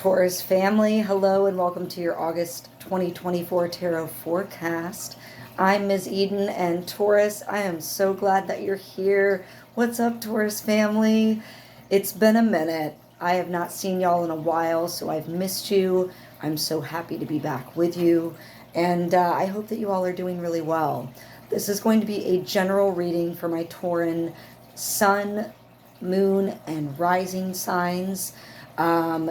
Taurus family, hello and welcome to your August 2024 tarot forecast. I'm Ms. Eden, and Taurus, I am so glad that you're here. What's up, Taurus family? It's been a minute. I have not seen y'all in a while, so I've missed you. I'm so happy to be back with you, and I hope that you all are doing really well. This is going to be a general reading for my Tauran sun, moon, and rising signs.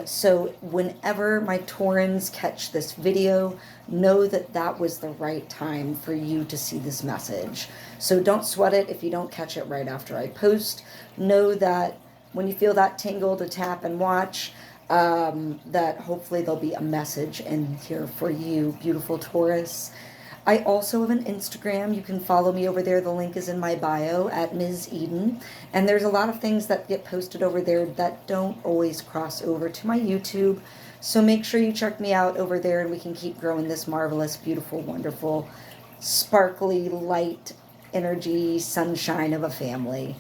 So whenever my Taurans catch this video, know that that was the right time for you to see this message. So don't sweat it if you don't catch it right after I post. Know that when you feel that tingle to tap and watch, that hopefully there'll be a message in here for you, beautiful Taurus. I also have an Instagram. You can follow me over there. The link is in my bio at Ms. Eden. And there's a lot of things that get posted over there that don't always cross over to my YouTube. So make sure you check me out over there and we can keep growing this marvelous, beautiful, wonderful, sparkly, light energy, sunshine of a family.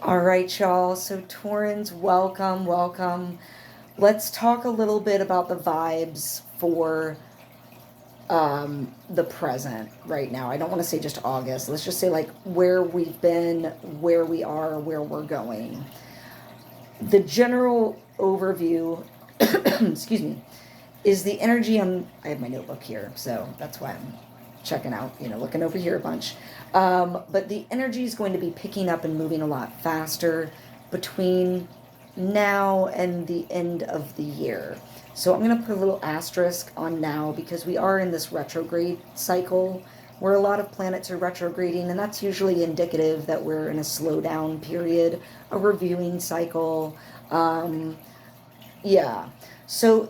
All right, y'all. So Taurans, welcome, welcome. Let's talk a little bit about the vibes for the present right now. I don't want to say just August. Let's just say like where we've been, where we are, where we're going. The general overview, excuse me, is the energy. I have my notebook here, so that's why I'm checking out, looking over here a bunch. But the energy is going to be picking up and moving a lot faster between now and the end of the year. So I'm going to put a little asterisk on now because we are in this retrograde cycle where a lot of planets are retrograding, and that's usually indicative that we're in a slowdown period, a reviewing cycle. So,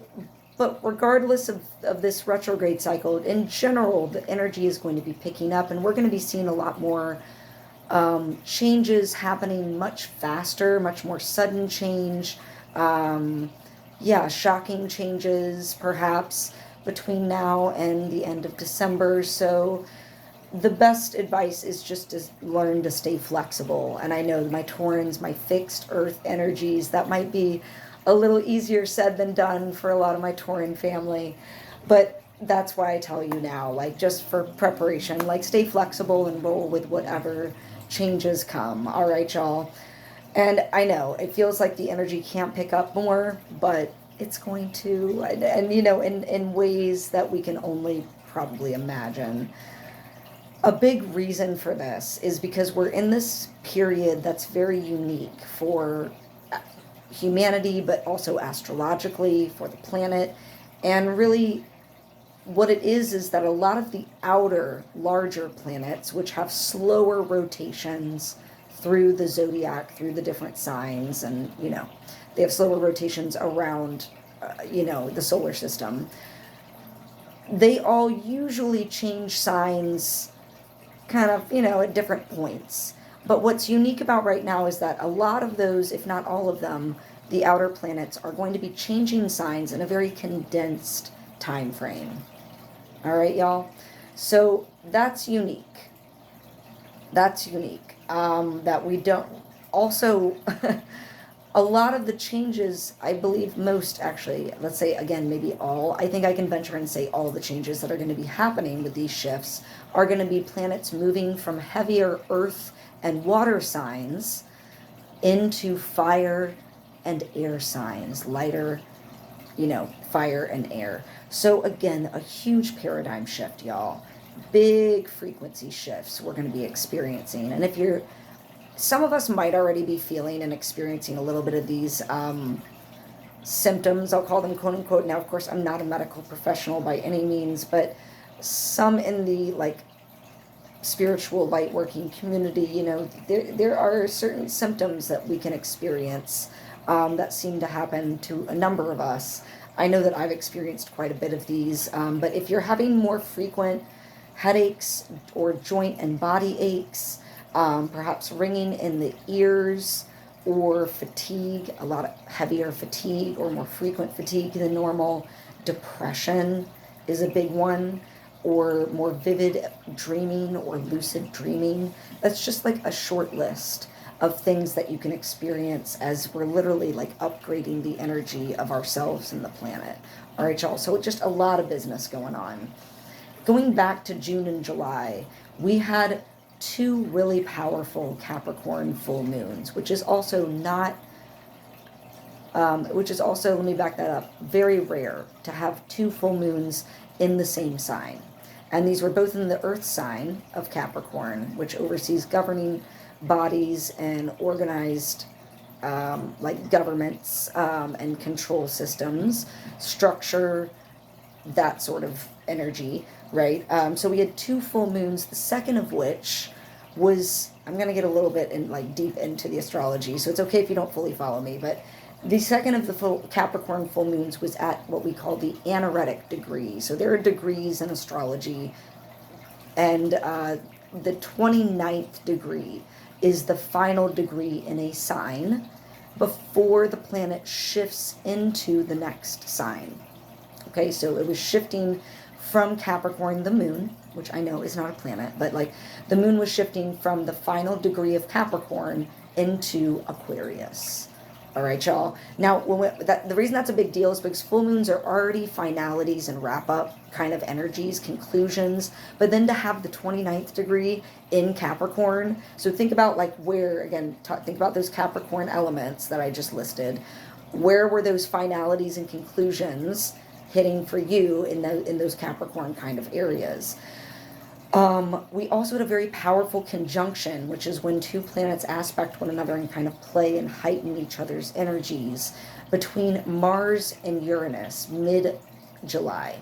but regardless of this retrograde cycle, in general, the energy is going to be picking up, and we're going to be seeing a lot more changes happening much faster, much more sudden change. Shocking changes perhaps between now and the end of December. So the best advice is just to learn to stay flexible. And I know my Taurans, my fixed earth energies, that might be a little easier said than done for a lot of my Tauran family. But that's why I tell you now, like just for preparation, like stay flexible and roll with whatever changes come. All right, y'all. And I know it feels like the energy can't pick up more, but it's going to, and in ways that we can only probably imagine. A big reason for this is because we're in this period that's very unique for humanity, but also astrologically for the planet. And really what it is that a lot of the outer, larger planets, which have slower rotations through the zodiac, through the different signs, and they have slower rotations around the solar system, they all usually change signs kind of at different points. But what's unique about right now is that a lot of those, if not all of them, the outer planets are going to be changing signs in a very condensed time frame. All right, y'all. So that's unique. That we don't also a lot of the changes, I believe most actually, let's say again, maybe all, I think I can venture and say all the changes that are going to be happening with these shifts are going to be planets moving from heavier earth and water signs into fire and air signs, lighter, fire and air. So again, a huge paradigm shift, y'all. Big frequency shifts we're going to be experiencing. And some of us might already be feeling and experiencing a little bit of these symptoms, I'll call them quote unquote. Now, of course, I'm not a medical professional by any means, but some in the spiritual light working community, there are certain symptoms that we can experience that seem to happen to a number of us. I know that I've experienced quite a bit of these, but if you're having more frequent headaches or joint and body aches, perhaps ringing in the ears, or fatigue, a lot of heavier fatigue or more frequent fatigue than normal, depression is a big one, or more vivid dreaming or lucid dreaming. That's just like a short list. of things that you can experience as we're literally like upgrading the energy of ourselves and the planet. All right, y'all. So just a lot of business going on. Going back to June and July, we had two really powerful Capricorn full moons, which is also not, let me back that up, very rare to have two full moons in the same sign. And these were both in the earth sign of Capricorn, which oversees governing bodies and organized like governments and control systems, structure, that sort of energy, right? So we had two full moons, the second of which was, I'm going to get a little bit in like deep into the astrology, so it's okay if you don't fully follow me, but the second of the full Capricorn full moons was at what we call the anaretic degree. So there are degrees in astrology, and the 29th degree is the final degree in a sign before the planet shifts into the next sign. Okay, so it was shifting from Capricorn, the moon, which I know is not a planet, but like the moon was shifting from the final degree of Capricorn into Aquarius. All right, y'all. Now, the reason that's a big deal is because full moons are already finalities and wrap-up kind of energies, conclusions, but then to have the 29th degree in Capricorn, so think about like where, again, think about those Capricorn elements that I just listed. Where were those finalities and conclusions hitting for you in those Capricorn kind of areas? We also had a very powerful conjunction, which is when two planets aspect one another and kind of play and heighten each other's energies, between Mars and Uranus, mid-July.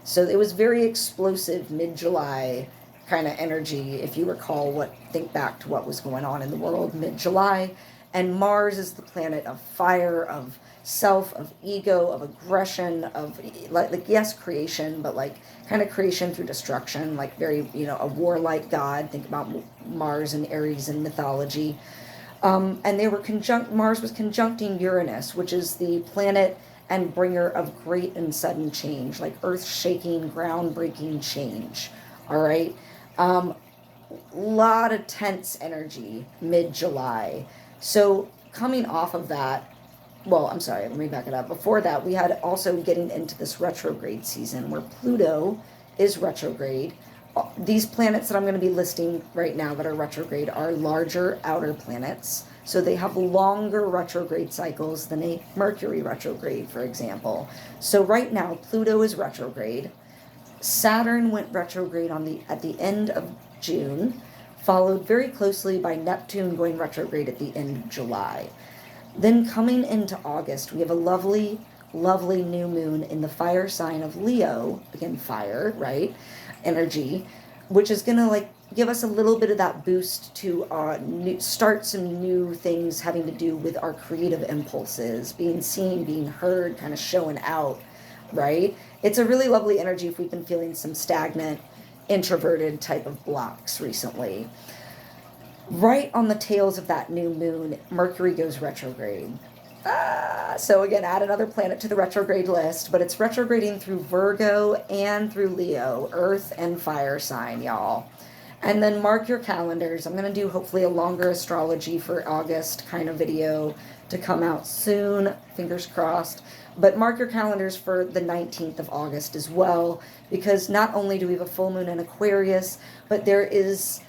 So it was very explosive mid-July kind of energy, if you recall think back to what was going on in the world mid-July. And Mars is the planet of fire, of self, of ego, of aggression, of like yes, creation, but like kind of creation through destruction, like very, a warlike god. Think about Mars and Aries in mythology. And they were Mars was conjuncting Uranus, which is the planet and bringer of great and sudden change, like earth-shaking, groundbreaking change. All right. Lot of tense energy mid-July. So coming off of that, well, I'm sorry, let me back it up. Before that, we had also getting into this retrograde season where Pluto is retrograde. These planets that I'm going to be listing right now that are retrograde are larger outer planets. So they have longer retrograde cycles than a Mercury retrograde, for example. So right now, Pluto is retrograde. Saturn went retrograde at the end of June, followed very closely by Neptune going retrograde at the end of July. Then coming into August, we have a lovely, lovely new moon in the fire sign of Leo, again, fire, right, energy, which is going to like give us a little bit of that boost to start some new things having to do with our creative impulses, being seen, being heard, kind of showing out, right? It's a really lovely energy if we've been feeling some stagnant, introverted type of blocks recently. Right on the tails of that new moon, Mercury goes retrograde. So again, add another planet to the retrograde list, but it's retrograding through Virgo and through Leo, earth and fire sign, y'all. And then mark your calendars. I'm going to do hopefully a longer astrology for August kind of video to come out soon, fingers crossed. But mark your calendars for the 19th of August as well, because not only do we have a full moon in Aquarius, but there is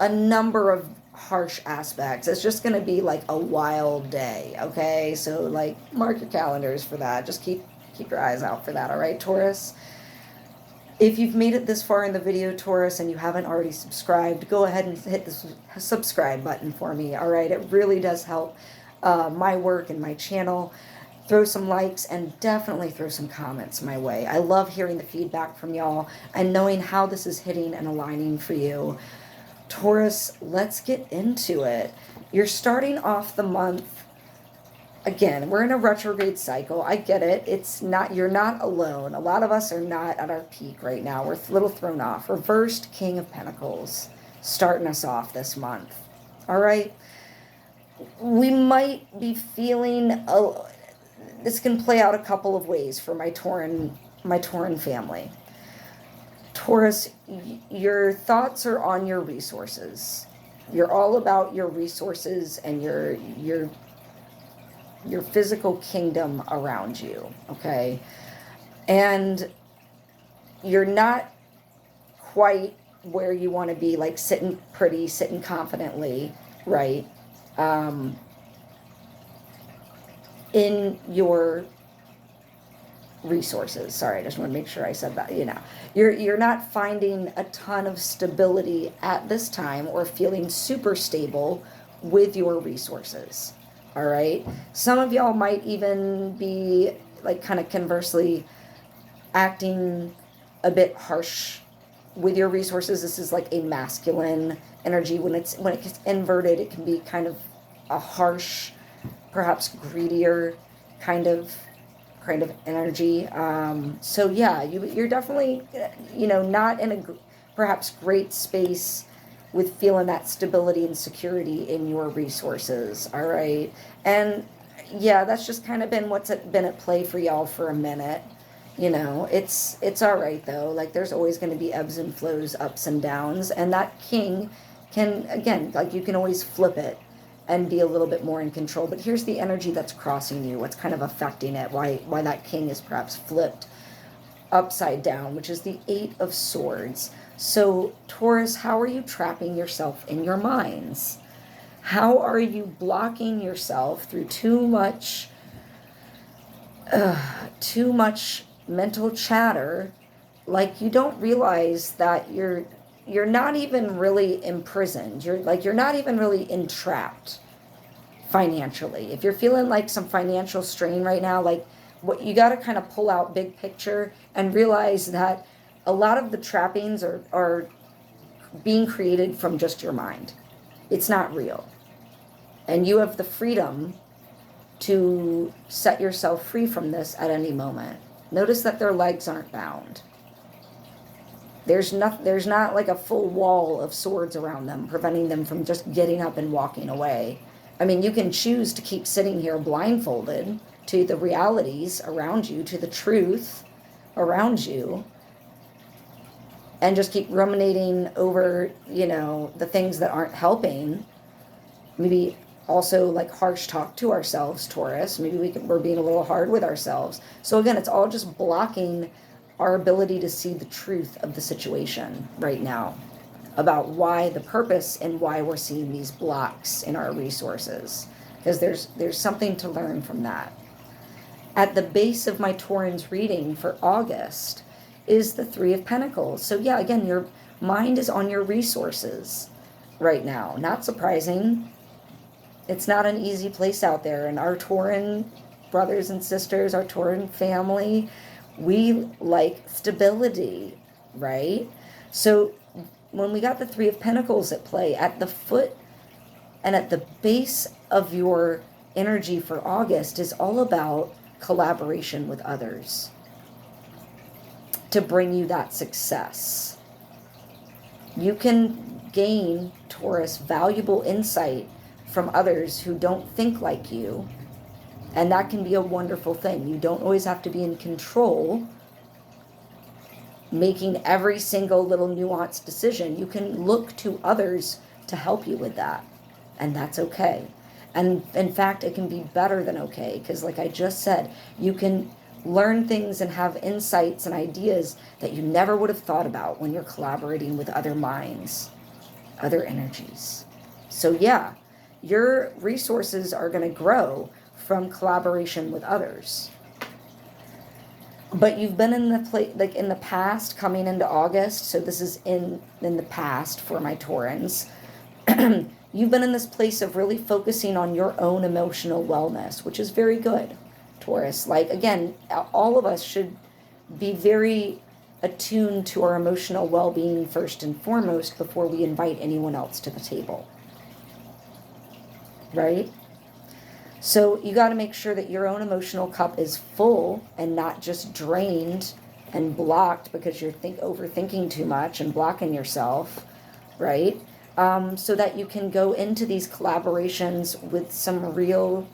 a number of harsh aspects. It's just going to be like a wild day, okay? So like mark your calendars for that. Just keep your eyes out for that, all right, Taurus? If you've made it this far in the video, Taurus, and you haven't already subscribed, go ahead and hit the subscribe button for me, all right? It really does help my work and my channel. Throw some likes and definitely throw some comments my way. I love hearing the feedback from y'all and knowing how this is hitting and aligning for you. Taurus, let's get into it. You're starting off the month. Again, we're in a retrograde cycle. I get it. You're not alone. A lot of us are not at our peak right now. We're a little thrown off. Reversed King of Pentacles starting us off this month. All right. We might be feeling, this can play out a couple of ways for my Tauran family. Taurus, your thoughts are on your resources. You're all about your resources and your physical kingdom around you, okay? And you're not quite where you want to be, like sitting pretty, sitting confidently, right? In your resources. Sorry, I just want to make sure I said that. You know, you're not finding a ton of stability at this time or feeling super stable with your resources. All right. Some of y'all might even be like kind of conversely acting a bit harsh with your resources. This is like a masculine energy. When it gets inverted, it can be kind of a harsh, perhaps greedier kind of energy. So yeah, you're definitely, you know, not in a perhaps great space with feeling that stability and security in your resources. All right. And yeah, that's just kind of been what's been at play for y'all for a minute. You know, it's all right though. Like there's always going to be ebbs and flows, ups and downs. And that king can, again, like you can always flip it and be a little bit more in control. But here's the energy that's crossing you, what's kind of affecting it, why that king is perhaps flipped upside down, which is the 8 of Swords. So Taurus, how are you trapping yourself in your minds? How are you blocking yourself through too much mental chatter? Like you don't realize that you're not even really imprisoned. You're not even really entrapped financially. If you're feeling like some financial strain right now, like what you got to kind of pull out big picture and realize that a lot of the trappings are being created from just your mind. It's not real. And you have the freedom to set yourself free from this at any moment. Notice that their legs aren't bound. There's not like a full wall of swords around them, preventing them from just getting up and walking away. I mean, you can choose to keep sitting here blindfolded to the realities around you, to the truth around you, and just keep ruminating over, you know, the things that aren't helping. Maybe also like harsh talk to ourselves, Taurus. Maybe we're being a little hard with ourselves. So again, it's all just blocking our ability to see the truth of the situation right now, about why the purpose and why we're seeing these blocks in our resources, because there's something to learn from that. At the base of my Taurans reading for August is the 3 of Pentacles. So yeah, again, your mind is on your resources right now. Not surprising. It's not an easy place out there. And our Tauran brothers and sisters, our Tauran family, we like stability, right? So when we got the 3 of Pentacles at play, at the foot and at the base of your energy for August is all about collaboration with others to bring you that success. You can gain, Taurus, valuable insight from others who don't think like you. And that can be a wonderful thing. You don't always have to be in control, making every single little nuanced decision. You can look to others to help you with that. And that's okay. And in fact, it can be better than okay. Because like I just said, you can learn things and have insights and ideas that you never would have thought about when you're collaborating with other minds, other energies. So yeah, your resources are going to grow from collaboration with others. But you've been in the like in the past, coming into August, so this is in the past for my Taurans. You've been in this place of really focusing on your own emotional wellness, which is very good, Taurus. Like again, all of us should be very attuned to our emotional well-being first and foremost before we invite anyone else to the table. Right? So you got to make sure that your own emotional cup is full and not just drained and blocked because you're overthinking too much and blocking yourself, right? So that you can go into these collaborations with some real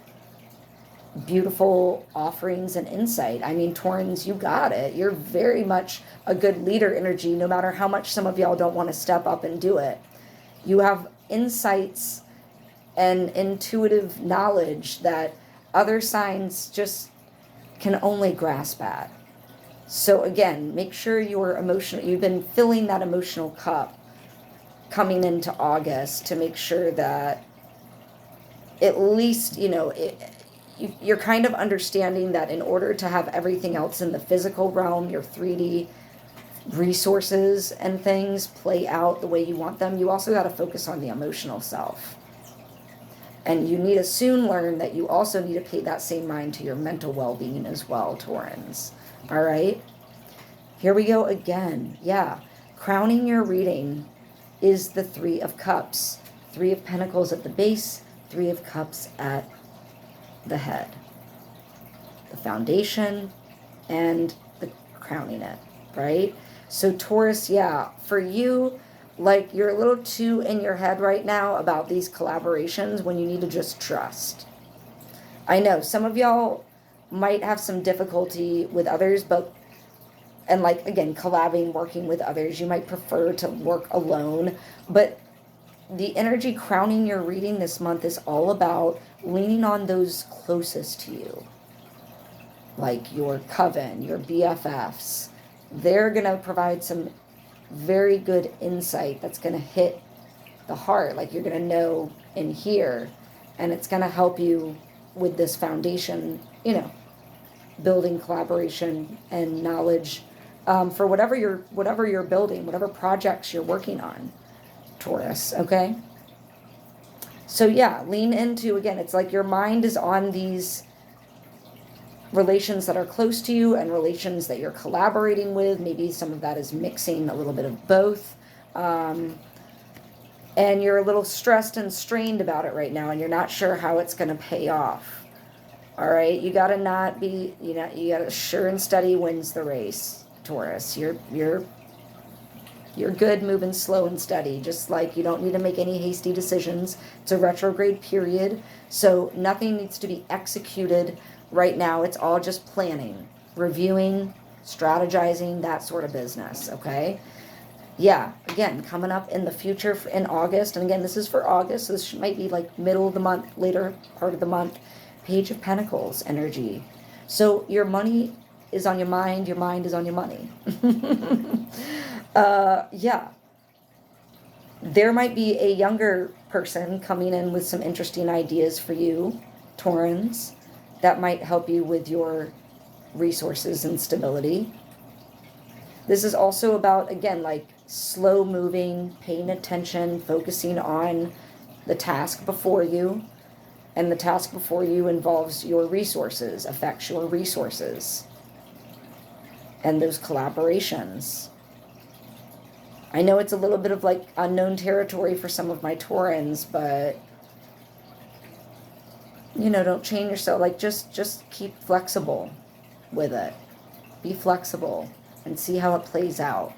beautiful offerings and insight. I mean, Taurans, you got it. You're very much a good leader energy, no matter how much some of y'all don't want to step up and do it. You have insights and intuitive knowledge that other signs just can only grasp at. So again, make sure you've been filling that emotional cup coming into August to make sure that at least, you're kind of understanding that in order to have everything else in the physical realm, your 3D resources and things play out the way you want them, you also got to focus on the emotional self. And you need to soon learn that you also need to pay that same mind to your mental well-being as well, Taurans. All right? Here we go again. Yeah. Crowning your reading is the 3 of Cups. 3 of Pentacles at the base, 3 of Cups at the head. The foundation and the crowning it, right? So Taurus, yeah, for you, like you're a little too in your head right now about these collaborations when you need to just trust. I know some of y'all might have some difficulty with others, and like, again, collabing, working with others, you might prefer to work alone, but the energy crowning your reading this month is all about leaning on those closest to you, like your coven, your BFFs. They're going to provide some very good insight that's going to hit the heart, like you're going to know in here, and it's going to help you with this foundation, building collaboration and knowledge for whatever you're building, whatever projects you're working on, Taurus, okay? So yeah, lean into, again, it's like your mind is on these relations that are close to you and relations that you're collaborating with. Maybe some of that is mixing a little bit of both. And you're a little stressed and strained about it right now, and you're not sure how it's going to pay off. All right, you got to not be, you got to sure and steady wins the race, Taurus. You're good moving slow and steady, just like you don't need to make any hasty decisions. It's a retrograde period, so nothing needs to be executed right now. It's all just planning, reviewing, strategizing, that sort of business, okay? Yeah, again, coming up in the future in August, and again, this is for August, so this might be like middle of the month, later part of the month, Page of Pentacles energy. So your money is on your mind is on your money. Yeah. There might be a younger person coming in with some interesting ideas for you, Taurans, that might help you with your resources and stability. This is also about, again, like slow moving, paying attention, focusing on the task before you. And the task before you involves your resources, affects your resources. And those collaborations. I know it's a little bit of like unknown territory for some of my Taurans, but don't chain yourself. Like just keep flexible with it. Be flexible and see how it plays out.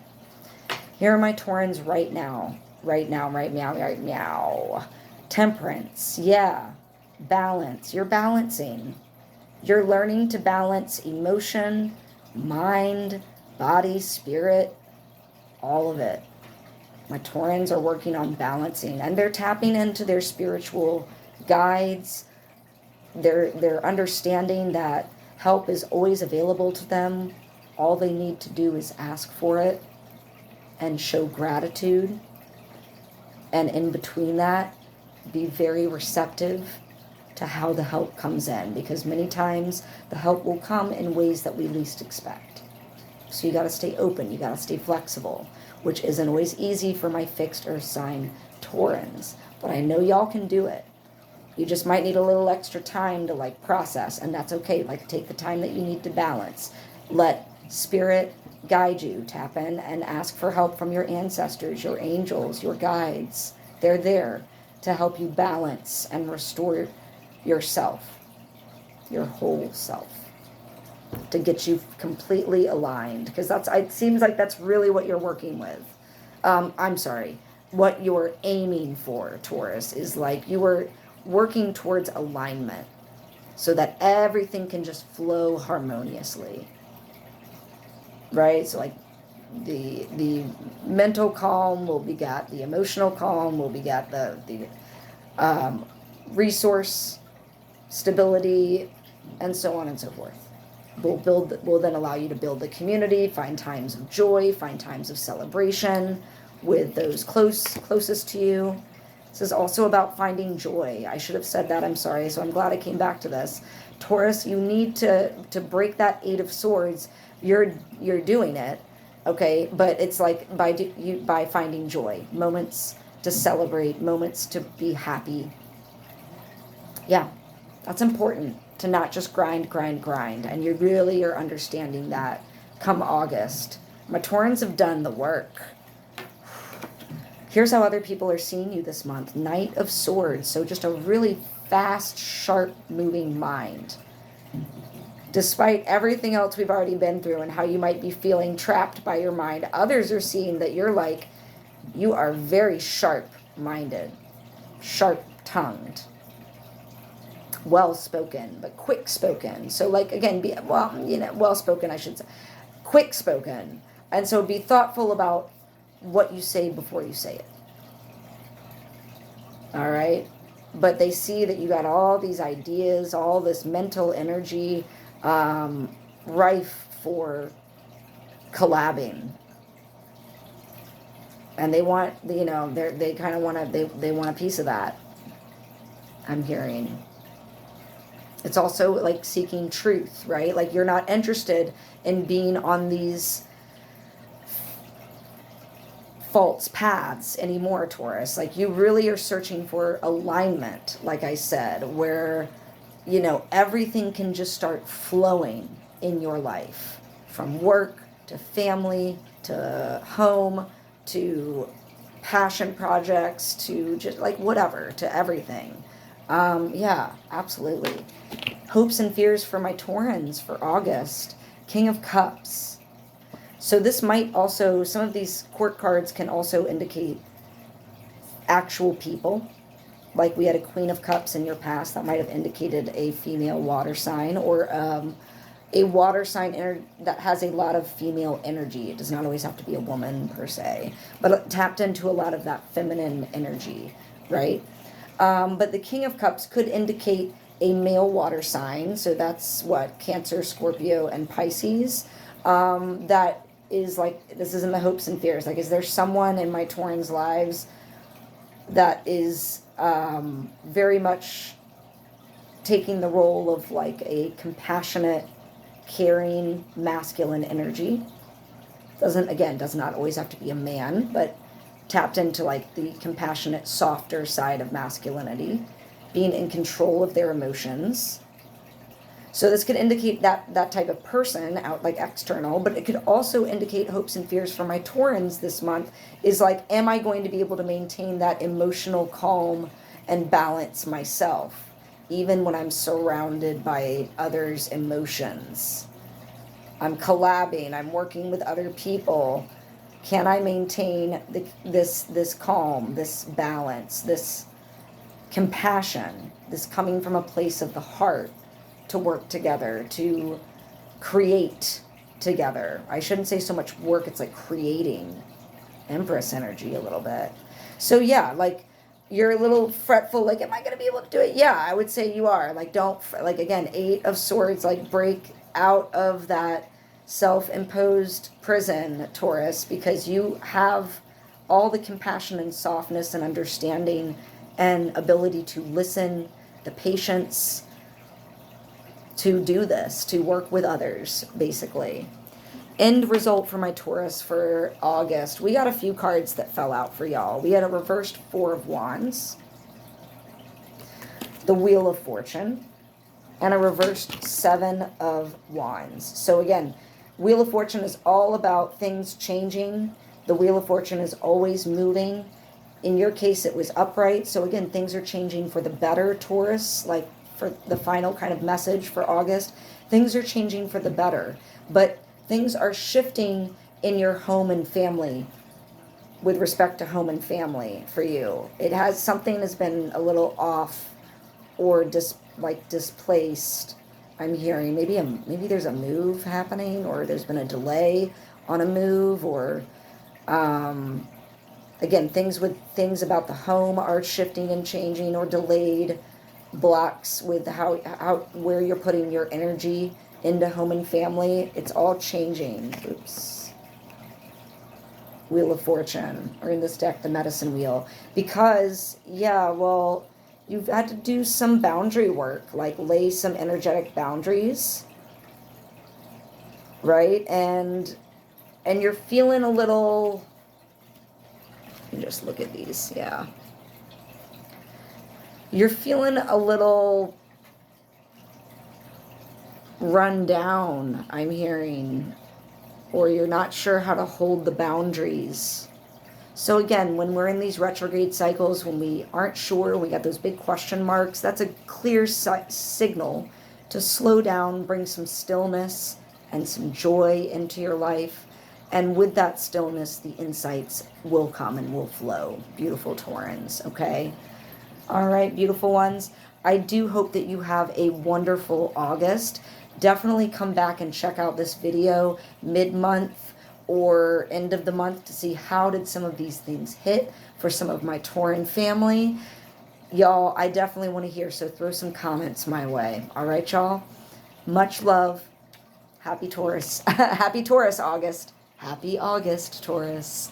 Here are my Taurans right now. Right now. Temperance, yeah. Balance. You're balancing. You're learning to balance emotion, mind, body, spirit, all of it. My Taurans are working on balancing, and they're tapping into their spiritual guides. They're understanding that help is always available to them. All they need to do is ask for it and show gratitude. And in between that, be very receptive to how the help comes in, because many times the help will come in ways that we least expect. So you got to stay open, you got to stay flexible, which isn't always easy for my fixed earth sign Taurans, but I know y'all can do it. You just might need a little extra time to like process, and that's okay. Like, take the time that you need to balance. Let spirit guide you. Tap in and ask for help from your ancestors, your angels, your guides. They're there to help you balance and restore yourself, your whole self, to get you completely aligned, because it seems like that's really what you're working with. What you're aiming for, Taurus, is like you were working towards alignment so that everything can just flow harmoniously, right? So like the mental calm will beget the emotional calm, will beget the resource stability, and so on and so forth. Will then allow you to build the community, find times of joy, find times of celebration with those closest to you. This is also about finding joy. I should have said that, I'm sorry, so I'm glad I came back to this. Taurus, you need to break that Eight of Swords. You're doing it, okay? But it's like by finding joy, moments to celebrate, moments to be happy. Yeah, that's important, to not just grind. And you really are understanding that come August. My Taurans have done the work. Here's how other people are seeing you this month. Knight of Swords. So just a really fast, sharp moving mind. Despite everything else we've already been through and how you might be feeling trapped by your mind, others are seeing that you are very sharp-minded, sharp-tongued, well-spoken, but quick-spoken. So again, well-spoken, I should say. Quick-spoken. And so be thoughtful about what you say before you say it. All right? But they see that you got all these ideas, all this mental energy, rife for collabing. And they want, they kind of want they want a piece of that, I'm hearing. It's also like seeking truth, right? Like you're not interested in being on these false paths anymore, Taurus. Like you really are searching for alignment, like I said, where, everything can just start flowing in your life, from work to family to home to passion projects to just like whatever, to everything. Yeah, absolutely. Hopes and fears for my Taurans for August. King of Cups. So this might also, some of these court cards can also indicate actual people. Like we had a Queen of Cups in your past, that might have indicated a female water sign, or a water sign that has a lot of female energy. It does not always have to be a woman per se, but it tapped into a lot of that feminine energy, right? But the King of Cups could indicate a male water sign. So that's what? Cancer, Scorpio, and Pisces. That is like, this is in the hopes and fears. Like, is there someone in my Taurans' lives that is very much taking the role of like a compassionate, caring, masculine energy? Does not always have to be a man, but tapped into like the compassionate, softer side of masculinity, being in control of their emotions. So this could indicate that type of person out, like external, but it could also indicate hopes and fears for my Taurans this month is like, am I going to be able to maintain that emotional calm and balance myself, even when I'm surrounded by others' emotions? I'm collabing, I'm working with other people. Can I maintain this calm, this balance, this compassion, this coming from a place of the heart, to work together, to create together? I shouldn't say so much work, it's like creating. Empress energy a little bit. So yeah, like you're a little fretful, like, am I going to be able to do it? Yeah, I would say you are. Like, don't, like, again, Eight of Swords, like break out of that self-imposed prison, Taurus, because you have all the compassion and softness and understanding and ability to listen, the patience to do this, to work with others, basically. End result for my Taurus for August. We got a few cards that fell out for y'all. We had a reversed Four of Wands, the Wheel of Fortune, and a reversed Seven of Wands. So again, Wheel of Fortune is all about things changing. The Wheel of Fortune is always moving. In your case, it was upright. So again, things are changing for the better, Taurus, like for the final kind of message for August. Things are changing for the better, but things are shifting in your home and family with respect to home and family for you. Something has been a little off or displaced. I'm hearing maybe there's a move happening, or there's been a delay on a move, or again, things about the home are shifting and changing or delayed. Blocks with how where you're putting your energy into home and family. It's all changing. Oops. Wheel of Fortune, or in this deck, the Medicine Wheel. Because, yeah, well, you've had to do some boundary work, like lay some energetic boundaries, right? And you're feeling a little, let me just look at these, yeah. You're feeling a little run down, I'm hearing, or you're not sure how to hold the boundaries. So again, when we're in these retrograde cycles, when we aren't sure, we got those big question marks, that's a clear signal to slow down, bring some stillness and some joy into your life. And with that stillness, the insights will come and will flow. Beautiful Taurans, okay? All right, beautiful ones. I do hope that you have a wonderful August. Definitely come back and check out this video mid-month or end of the month to see how did some of these things hit for some of my Tauran family. Y'all, I definitely want to hear, so throw some comments my way. All right, y'all? Much love. Happy Taurus. Happy Taurus, August. Happy August, Taurus.